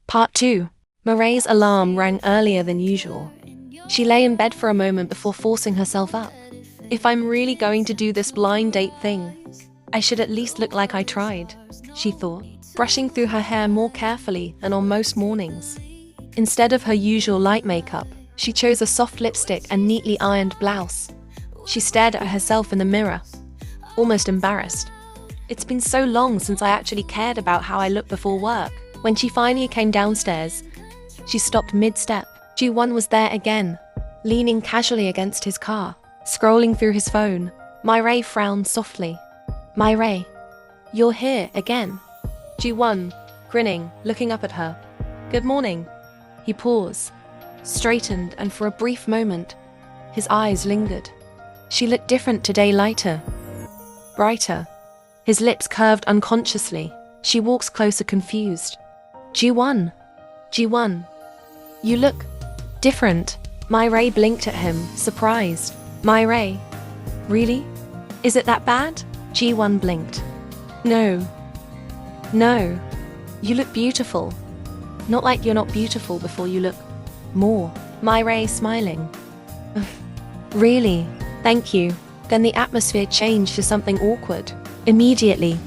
Part 2. Moray's alarm rang earlier than usual. She lay in bed for a moment before forcing herself up. If I'm really going to do this blind date thing, I should at least look like I tried, she thought, brushing through her hair more carefully than on most mornings. Instead of her usual light makeup, she chose a soft lipstick and neatly ironed blouse. She stared at herself in the mirror, almost embarrassed. It's been so long since I actually cared about how I looked before work. When she finally came downstairs, she stopped mid-step. Ji-won was there again, leaning casually against his car, scrolling through his phone. Mireille frowned softly. Mireille, you're here again. Ji-won, grinning, looking up at her. Good morning. He paused, straightened, and for a brief moment, his eyes lingered. She looked different today, lighter, brighter. His lips curved unconsciously. She walks closer, confused. Ji-won, Ji-won, you look different. Mireille blinked at him, surprised. Mireille, really? Is it that bad? Ji-won blinked. No, you look beautiful. Not like you're not beautiful before you look more. Mireille smiling. Really? Thank you. Then the atmosphere changed to something awkward. Immediately,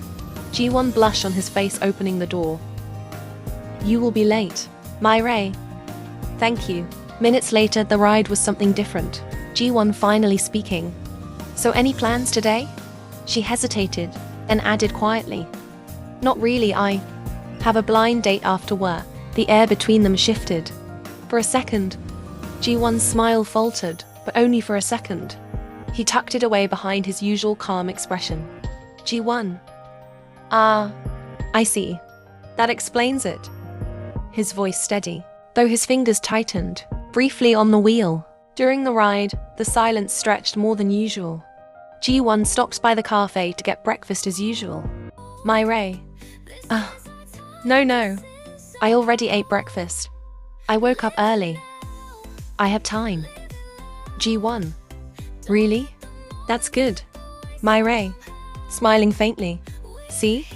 Ji-won blushed on his face, opening the door. You will be late. Mireille. Thank you. Minutes later, the ride was something different. Ji-won finally speaking. So any plans today? She hesitated, then added quietly. Not really, I have a blind date after work. The air between them shifted. For a second, Ji-won's smile faltered, but only for a second. He tucked it away behind his usual calm expression. Ji-won. Ah, I see. That explains it. His voice steady, though his fingers tightened, briefly on the wheel. During the ride, the silence stretched more than usual. Ji-won stopped by the cafe to get breakfast as usual. Mireille. No. I already ate breakfast. I woke up early. I have time. Ji-won. Really? That's good. Mireille, smiling faintly. See?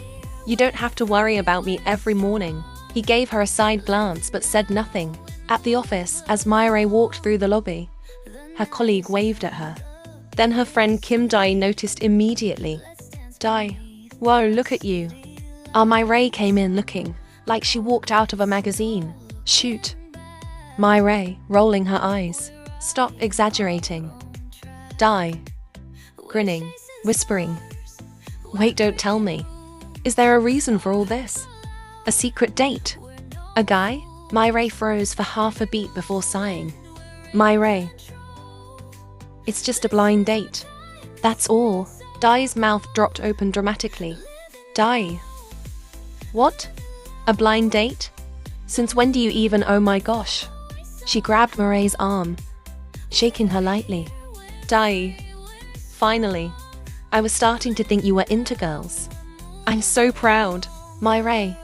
You don't have to worry about me every morning. He gave her a side glance but said nothing. At the office, as Mireille walked through the lobby, her colleague waved at her. Then her friend Kim Dae noticed immediately. Dae, whoa, look at you. Mireille came in looking like she walked out of a magazine. Shoot. Mireille, rolling her eyes. Stop exaggerating. Dae, grinning, whispering. Wait, don't tell me. Is there a reason for all this? A secret date? A guy? Mireille froze for half a beat before sighing. Mireille. It's just a blind date. That's all. Dae's mouth dropped open dramatically. Dae. What? A blind date? Since when do you even? Oh my gosh. She grabbed Mireille's arm, shaking her lightly. Dae. Finally. I was starting to think you were into girls. I'm so proud. Mireille,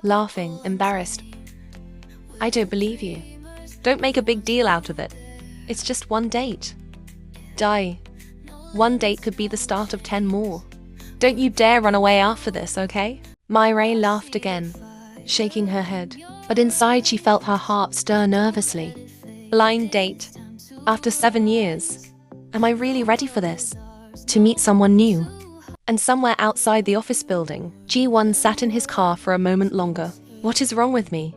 laughing, embarrassed. I don't believe you. Don't make a big deal out of it. It's just one date. Dae. One date could be the start of 10 more. Don't you dare run away after this, okay? Mireille laughed again, shaking her head. But inside she felt her heart stir nervously. Blind date. After 7 years. Am I really ready for this? To meet someone new? And somewhere outside the office building, Ji-won sat in his car for a moment longer. What is wrong with me?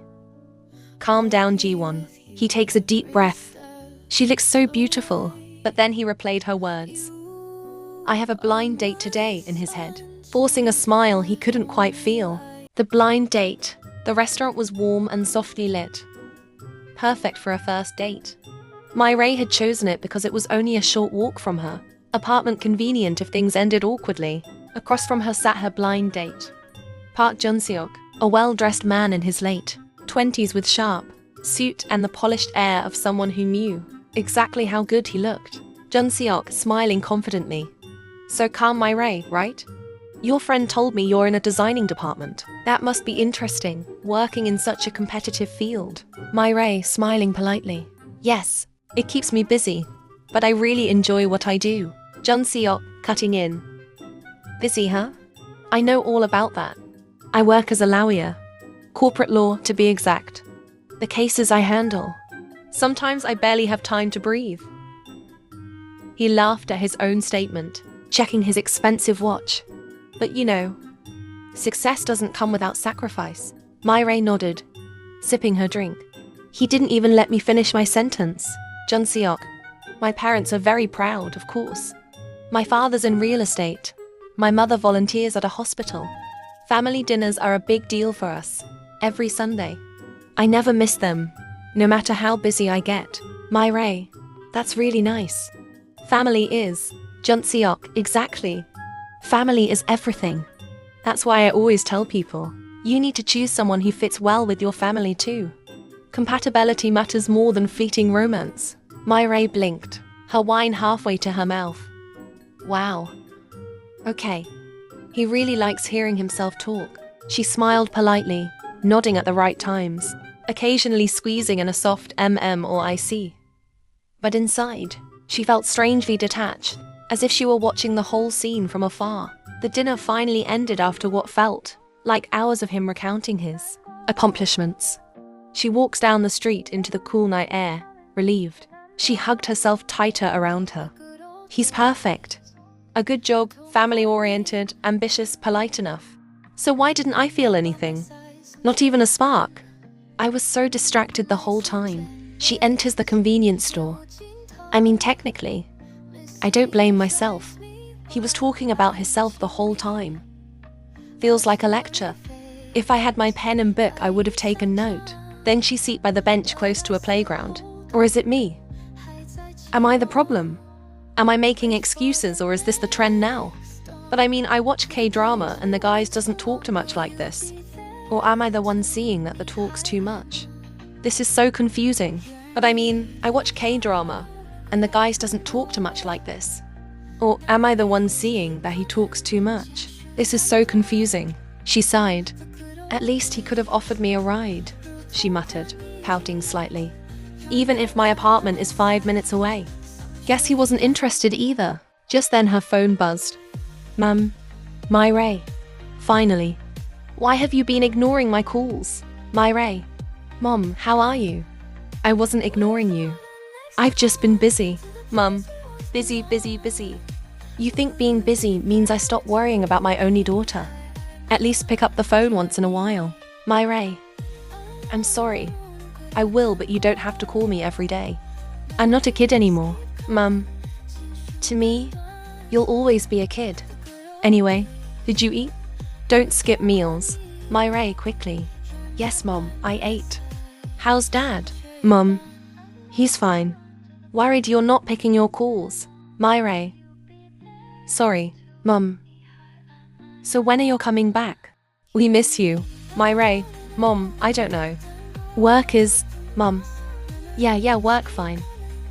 Calm down, Ji-won. He takes a deep breath. She looks so beautiful. But then he replayed her words. I have a blind date today in his head, forcing a smile he couldn't quite feel. The blind date. The restaurant was warm and softly lit. Perfect for a first date. Mireille had chosen it because it was only a short walk from her. Apartment convenient if things ended awkwardly. Across from her sat her blind date. Park Jun-seok, a well-dressed man in his late 20s with sharp suit and the polished air of someone who knew exactly how good he looked. Jun-seok smiling confidently. So calm, Mireille, right? Your friend told me you're in a designing department. That must be interesting, working in such a competitive field. Mireille smiling politely. Yes, it keeps me busy, but I really enjoy what I do. Jun-seok cutting in. Busy, huh? I know all about that. I work as a lawyer. Corporate law, to be exact. The cases I handle. Sometimes I barely have time to breathe. He laughed at his own statement, checking his expensive watch. But you know, success doesn't come without sacrifice. Myray nodded, sipping her drink. He didn't even let me finish my sentence. Junseok. My parents are very proud, of course. My father's in real estate. My mother volunteers at a hospital. Family dinners are a big deal for us. Every Sunday. I never miss them, no matter how busy I get. Myray. That's really nice. Family is. Junseok, exactly. Family is everything. That's why I always tell people, you need to choose someone who fits well with your family too. Compatibility matters more than fleeting romance. Myray blinked, her wine halfway to her mouth. Wow. Okay. He really likes hearing himself talk. She smiled politely, nodding at the right times, occasionally squeezing in a soft or IC. But inside, she felt strangely detached, as if she were watching the whole scene from afar. The dinner finally ended after what felt like hours of him recounting his accomplishments. She walks down the street into the cool night air, relieved. She hugged herself tighter around her. He's perfect. A good job, family-oriented, ambitious, polite enough. So why didn't I feel anything? Not even a spark. I was so distracted the whole time. She enters the convenience store. I mean, technically, I don't blame myself. He was talking about himself the whole time. Feels like a lecture. If I had my pen and book, I would have taken note. Then she sat by the bench close to a playground. Or is it me? Am I the problem? Am I making excuses, or is this the trend now? But I mean, I watch K-drama and the guys doesn't talk too much like this. Or am I the one seeing that the talk's too much? This is so confusing. But I mean, I watch K-drama and the guys doesn't talk too much like this. Or am I the one seeing that he talks too much? This is so confusing. She sighed. At least he could have offered me a ride, she muttered, pouting slightly. Even if my apartment is 5 minutes away. Guess he wasn't interested either. Just then her phone buzzed. Mum. Myray. Finally. Why have you been ignoring my calls? Myray. Mom, how are you? I wasn't ignoring you. I've just been busy. Mum. Busy, busy, busy. You think being busy means I stop worrying about my only daughter? At least pick up the phone once in a while. Myray. I'm sorry. I will, but you don't have to call me every day. I'm not a kid anymore, Mum. To me, you'll always be a kid. Anyway, did you eat? Don't skip meals. Myray quickly. Yes, Mom, I ate. How's Dad? Mum. He's fine. Worried you're not picking your calls. Myray. Sorry, Mum. So when are you coming back? We miss you. Myray. Mom, I don't know. Work is... Mum. Yeah, work fine.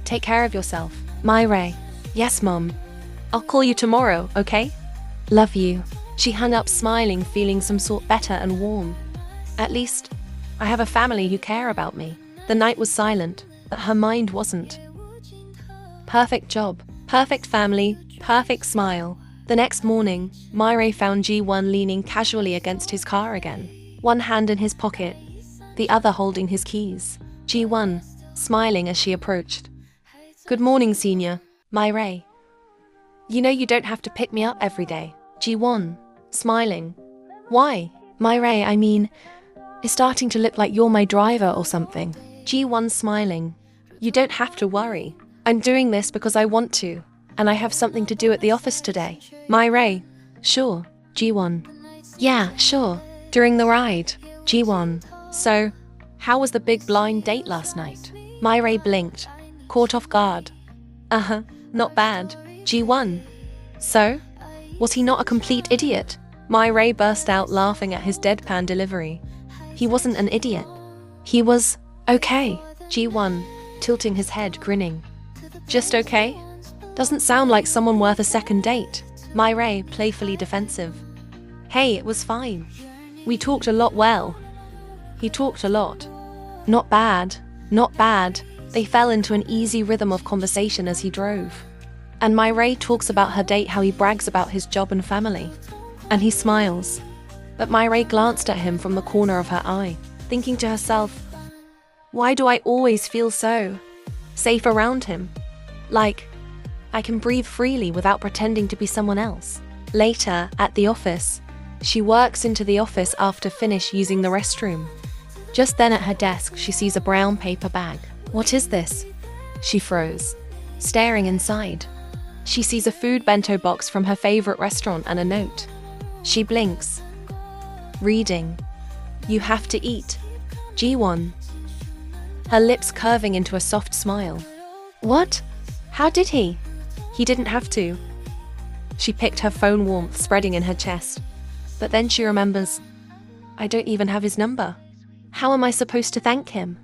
Take care of yourself. Myray. Yes, Mom. I'll call you tomorrow, okay? Love you. She hung up smiling, feeling some sort better and warm. At least, I have a family who care about me. The night was silent, but her mind wasn't. Perfect job, perfect family, perfect smile. The next morning, Myray found Ji-won leaning casually against his car again. One hand in his pocket, the other holding his keys. Ji-won, smiling as she approached. Good morning, Senior. Myray. You know you don't have to pick me up every day. Ji-won, smiling. Why? Myray, I mean, it's starting to look like you're my driver or something. Ji-won smiling. You don't have to worry. I'm doing this because I want to, and I have something to do at the office today. Myray. Sure. Ji-won. Yeah, sure. During the ride. Ji-won. So, how was the big blind date last night? Myray blinked, caught off guard. Not bad. Ji-won. So? Was he not a complete idiot? Myray burst out laughing at his deadpan delivery. He wasn't an idiot. He was okay. Ji-won, tilting his head, grinning. Just okay? Doesn't sound like someone worth a second date. Myray, playfully defensive. Hey, it was fine. We talked a lot well. He talked a lot. Not bad. Not bad. They fell into an easy rhythm of conversation as he drove. And Myray talks about her date, how he brags about his job and family. And he smiles. But Myray glanced at him from the corner of her eye, thinking to herself, why do I always feel so safe around him? Like, I can breathe freely without pretending to be someone else. Later, at the office, she works into the office after finish using the restroom. Just then at her desk, she sees a brown paper bag. What is this? She froze, staring inside. She sees a food bento box from her favorite restaurant and a note. She blinks. Reading, "You have to eat. G1." Her lips curving into a soft smile. What? How did he? He didn't have to. She picked her phone, warmth spreading in her chest. But then she remembers, I don't even have his number. How am I supposed to thank him?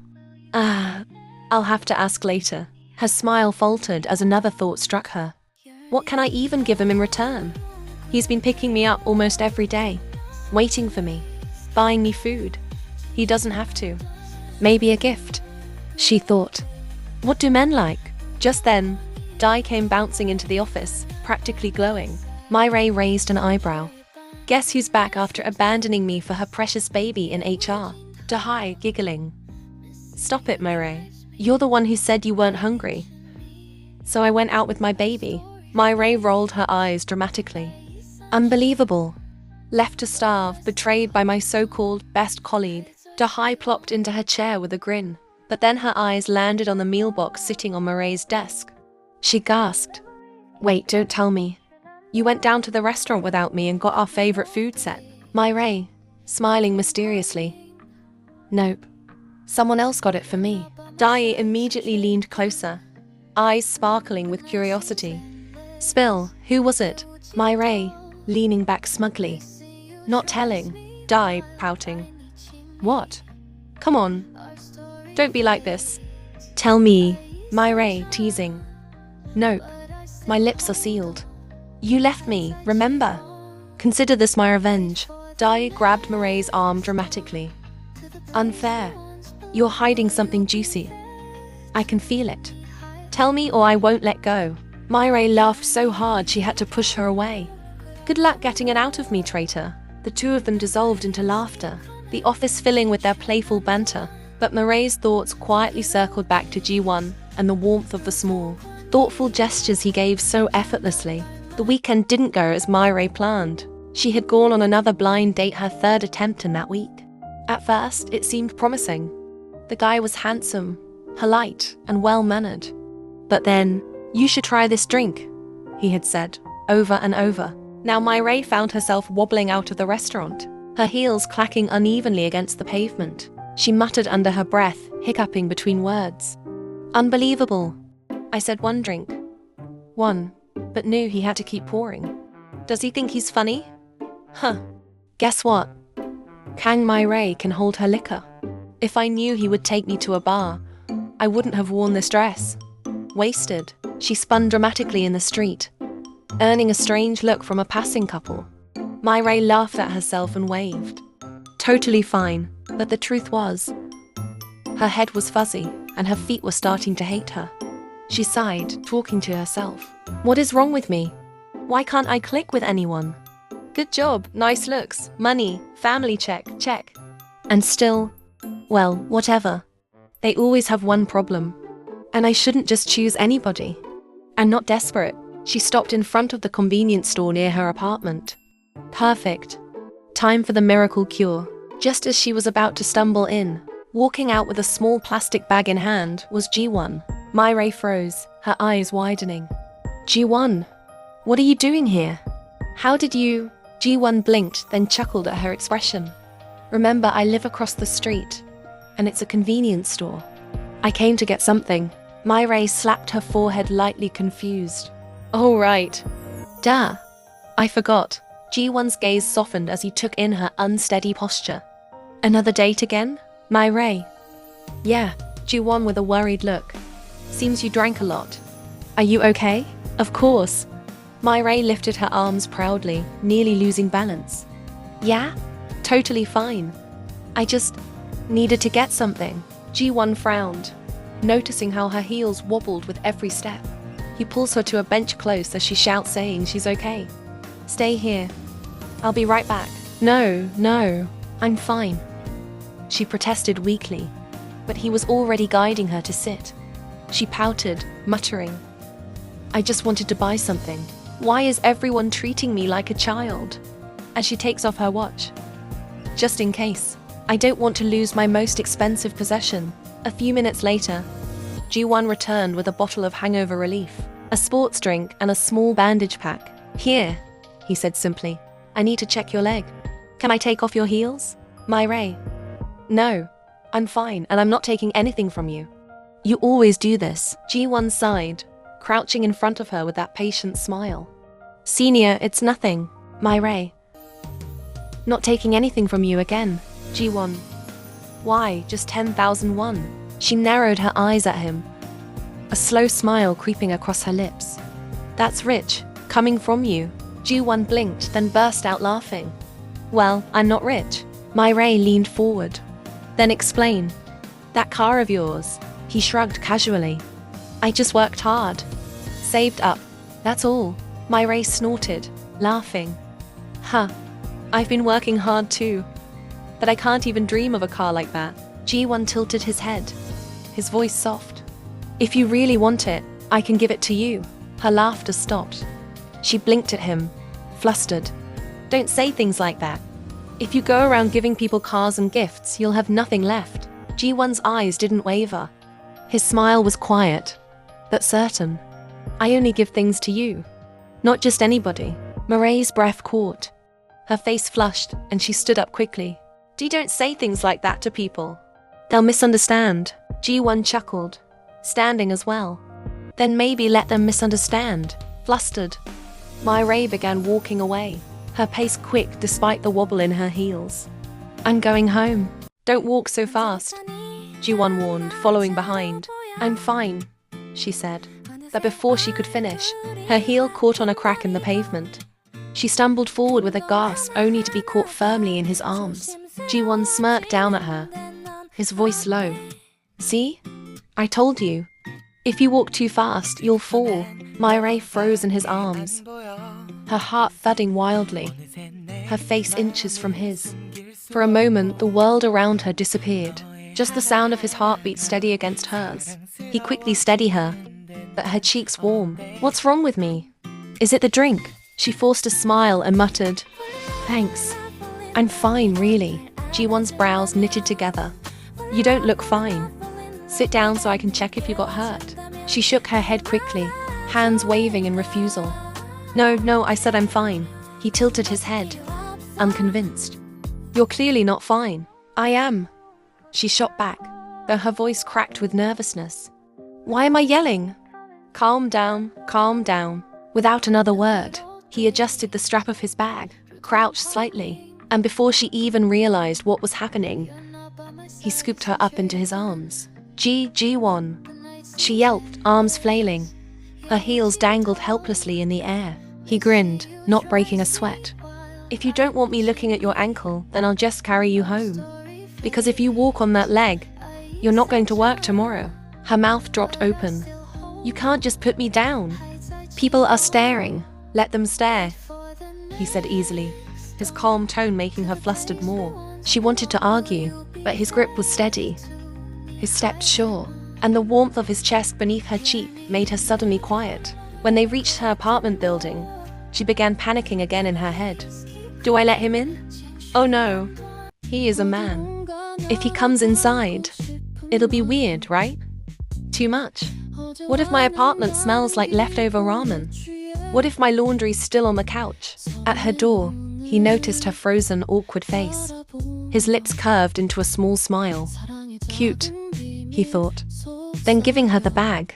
I'll have to ask later. Her smile faltered as another thought struck her. What can I even give him in return? He's been picking me up almost every day, waiting for me, buying me food. He doesn't have to. Maybe a gift, she thought. What do men like? Just then, Dai came bouncing into the office, practically glowing. Myray raised an eyebrow. Guess who's back after abandoning me for her precious baby in HR? Dai, giggling. Stop it, Myray. You're the one who said you weren't hungry. So I went out with my baby. Myray rolled her eyes dramatically. Unbelievable. Left to starve, betrayed by my so-called best colleague. Dai plopped into her chair with a grin, but then her eyes landed on the meal box sitting on Murray's desk. She gasped. Wait, don't tell me. You went down to the restaurant without me and got our favorite food set. Myray, smiling mysteriously. Nope. Someone else got it for me. Dai immediately leaned closer, eyes sparkling with curiosity. Spill, who was it? Myray, leaning back smugly. Not telling. Dai, pouting. What? Come on. Don't be like this. Tell me. Myray, teasing. Nope. My lips are sealed. You left me, remember? Consider this my revenge. Dai grabbed Murray's arm dramatically. Unfair. You're hiding something juicy. I can feel it. Tell me or I won't let go. Myray laughed so hard she had to push her away. Good luck getting it out of me, traitor. The two of them dissolved into laughter, the office filling with their playful banter. But Murray's thoughts quietly circled back to G1 and the warmth of the small, thoughtful gestures he gave so effortlessly. The weekend didn't go as Myray planned. She had gone on another blind date, her third attempt in that week. At first, it seemed promising. The guy was handsome, polite, and well-mannered. But then, you should try this drink, he had said, over and over. Now Myray found herself wobbling out of the restaurant, her heels clacking unevenly against the pavement. She muttered under her breath, hiccuping between words. Unbelievable. I said one drink. One, but knew he had to keep pouring. Does he think he's funny? Huh. Guess what? Kang Myray can hold her liquor. If I knew he would take me to a bar, I wouldn't have worn this dress. Wasted. She spun dramatically in the street, earning a strange look from a passing couple. Myray laughed at herself and waved. Totally fine, but the truth was, her head was fuzzy and her feet were starting to hate her. She sighed, talking to herself. What is wrong with me? Why can't I click with anyone? Good job, nice looks, money, family check. And still, well, whatever. They always have one problem. And I shouldn't just choose anybody. And not desperate, she stopped in front of the convenience store near her apartment. Perfect. Time for the miracle cure. Just as she was about to stumble in, walking out with a small plastic bag in hand, was G1. Myray froze, her eyes widening. G1, what are you doing here? How did you... G1 blinked, then chuckled at her expression. Remember, I live across the street, and it's a convenience store. I came to get something. Myray slapped her forehead lightly, confused. Oh, right. Duh. I forgot. G1's gaze softened as he took in her unsteady posture. Another date again? Myray. Yeah, G1 with a worried look. Seems you drank a lot. Are you okay? Of course. Myray lifted her arms proudly, nearly losing balance. Yeah? Totally fine. I just needed to get something. G1 frowned, noticing how her heels wobbled with every step. He pulls her to a bench close as she shouts, saying she's okay. Stay here. I'll be right back. No, no, I'm fine. She protested weakly, but he was already guiding her to sit. She pouted, muttering, I just wanted to buy something. Why is everyone treating me like a child? As she takes off her watch. Just in case. I don't want to lose my most expensive possession. A few minutes later, Ji-won returned with a bottle of hangover relief, a sports drink and a small bandage pack. Here, he said simply. I need to check your leg. Can I take off your heels? My-rae. No, I'm fine and I'm not taking anything from you. You always do this. Ji-won sighed, crouching in front of her with that patient smile. Senior, it's nothing. My-rae. Not taking anything from you again. Ji-won. Why, just 10,000 won? She narrowed her eyes at him, a slow smile creeping across her lips. That's rich, coming from you. Ji-won blinked, then burst out laughing. Well, I'm not rich. My-rae leaned forward. Then explain. That car of yours. He shrugged casually. I just worked hard. Saved up. That's all. My-rae snorted, laughing. Huh. I've been working hard too. But I can't even dream of a car like that. Ji-won tilted his head, his voice soft. If you really want it, I can give it to you. Her laughter stopped. She blinked at him, flustered. Don't say things like that. If you go around giving people cars and gifts, you'll have nothing left. Ji-won's eyes didn't waver. His smile was quiet, but certain. I only give things to you. Not just anybody. My-rae's breath caught. Her face flushed, and she stood up quickly. Don't say things like that to people. They'll misunderstand. Ji-won chuckled, standing as well. Then maybe let them misunderstand. Flustered, My-rae began walking away, her pace quick despite the wobble in her heels. I'm going home. Don't walk so fast, Ji-won warned, following behind. I'm fine, she said. But before she could finish, her heel caught on a crack in the pavement. She stumbled forward with a gasp, only to be caught firmly in his arms. Ji-won smirked down at her, his voice low. See? I told you. If you walk too fast, you'll fall. My-rae froze in his arms, her heart thudding wildly, her face inches from his. For a moment, the world around her disappeared, just the sound of his heartbeat steady against hers. He quickly steadied her, but her cheeks warm. What's wrong with me? Is it the drink? She forced a smile and muttered, Thanks. I'm fine, really. Ji-won's brows knitted together. You don't look fine. Sit down so I can check if you got hurt. She shook her head quickly, hands waving in refusal. No, I said I'm fine. He tilted his head, unconvinced. You're clearly not fine. I am. She shot back, though her voice cracked with nervousness. Why am I yelling? Calm down, calm down. Without another word, he adjusted the strap of his bag, crouched slightly, and before she even realized what was happening, he scooped her up into his arms. Ji-won. She yelped, arms flailing. Her heels dangled helplessly in the air. He grinned, not breaking a sweat. If you don't want me looking at your ankle, then I'll just carry you home. Because if you walk on that leg, you're not going to work tomorrow. Her mouth dropped open. You can't just put me down. People are staring. Let them stare, he said easily, his calm tone making her flustered more. She wanted to argue, but his grip was steady, his steps sure, and the warmth of his chest beneath her cheek made her suddenly quiet. When they reached her apartment building, she began panicking again in her head. Do I let him in? Oh no, he is a man. If he comes inside, it'll be weird, right? Too much. What if my apartment smells like leftover ramen? What if my laundry's still on the couch? At her door, he noticed her frozen, awkward face. His lips curved into a small smile. Cute, he thought. Then giving her the bag.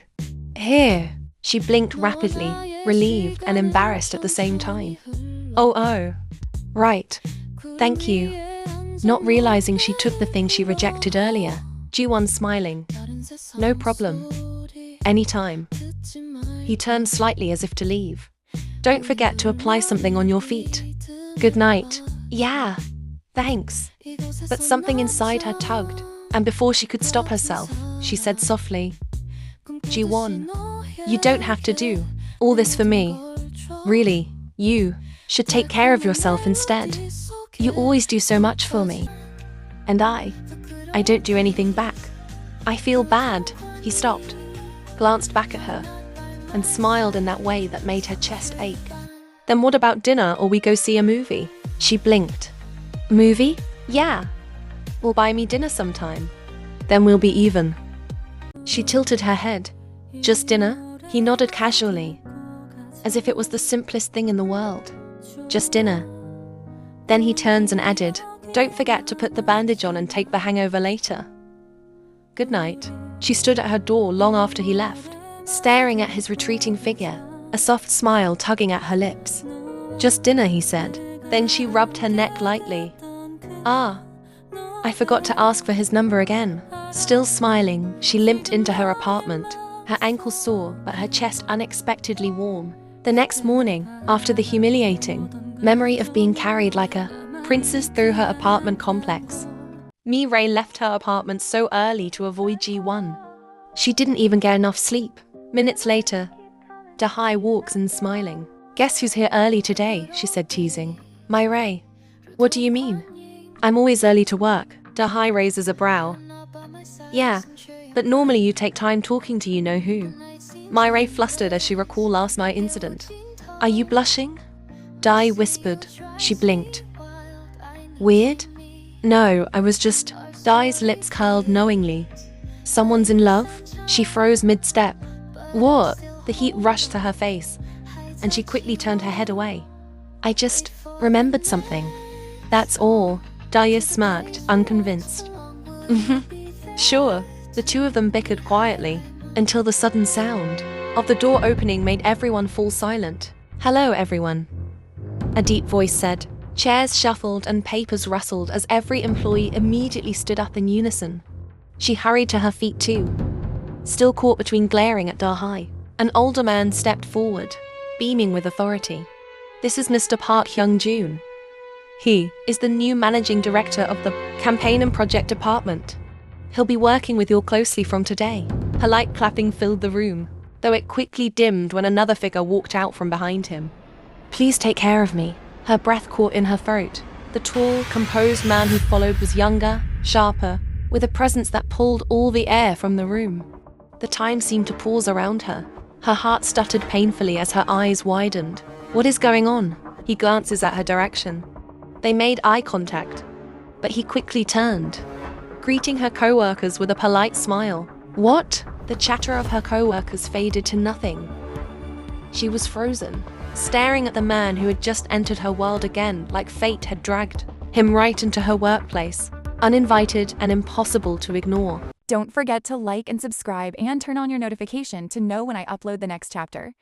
Here. She blinked rapidly, relieved and embarrassed at the same time. Oh. Right. Thank you. Not realizing she took the thing she rejected earlier. Ji-won smiling. No problem. Anytime. He turned slightly as if to leave. Don't forget to apply something on your feet. Good night. Yeah. Thanks. But something inside her tugged, and before she could stop herself, she said softly, Ji-won, you don't have to do all this for me. Really, you should take care of yourself instead. You always do so much for me. And I don't do anything back. I feel bad. He stopped, glanced back at her, and smiled in that way that made her chest ache. Then what about dinner, or we go see a movie? She blinked. Movie? Yeah. Will buy me dinner sometime. Then we'll be even. She tilted her head. Just dinner? He nodded casually, as if it was the simplest thing in the world. Just dinner. Then he turns and added, don't forget to put the bandage on and take the hangover later. Good night. She stood at her door long after he left, staring at his retreating figure, a soft smile tugging at her lips. Just dinner, he said. Then she rubbed her neck lightly. Ah, I forgot to ask for his number again. Still smiling, she limped into her apartment, her ankles sore but her chest unexpectedly warm. The next morning, after the humiliating memory of being carried like a princess through her apartment complex, Mireille left her apartment so early to avoid G1. She didn't even get enough sleep. Minutes later, Dahai walks in smiling. Guess who's here early today, she said, teasing. Mireille. What do you mean? I'm always early to work. Dahai raises a brow. Yeah, but normally you take time talking to you-know-who. Mireille flustered as she recalled last night's incident. Are you blushing? Dai whispered. She blinked. Weird? No, I was just... Dai's lips curled knowingly. Someone's in love? She froze mid-step. What? The heat rushed to her face, and she quickly turned her head away. I just remembered something. That's all. Daya smirked, unconvinced. Sure. The two of them bickered quietly, until the sudden sound of the door opening made everyone fall silent. Hello, everyone, a deep voice said. Chairs shuffled and papers rustled as every employee immediately stood up in unison. She hurried to her feet too, still caught between glaring at Dahai. An older man stepped forward, beaming with authority. This is Mr. Park Hyung-joon. He is the new managing director of the campaign and project department. He'll be working with you closely from today. Her light clapping filled the room, though it quickly dimmed when another figure walked out from behind him. Please take care of me. Her breath caught in her throat. The tall, composed man who followed was younger, sharper, with a presence that pulled all the air from the room. The time seemed to pause around her. Her heart stuttered painfully as her eyes widened. What is going on? He glances at her direction. They made eye contact, but he quickly turned, greeting her co-workers with a polite smile. What? The chatter of her co-workers faded to nothing. She was frozen, staring at the man who had just entered her world again, like fate had dragged him right into her workplace, uninvited and impossible to ignore. Don't forget to like and subscribe and turn on your notification to know when I upload the next chapter.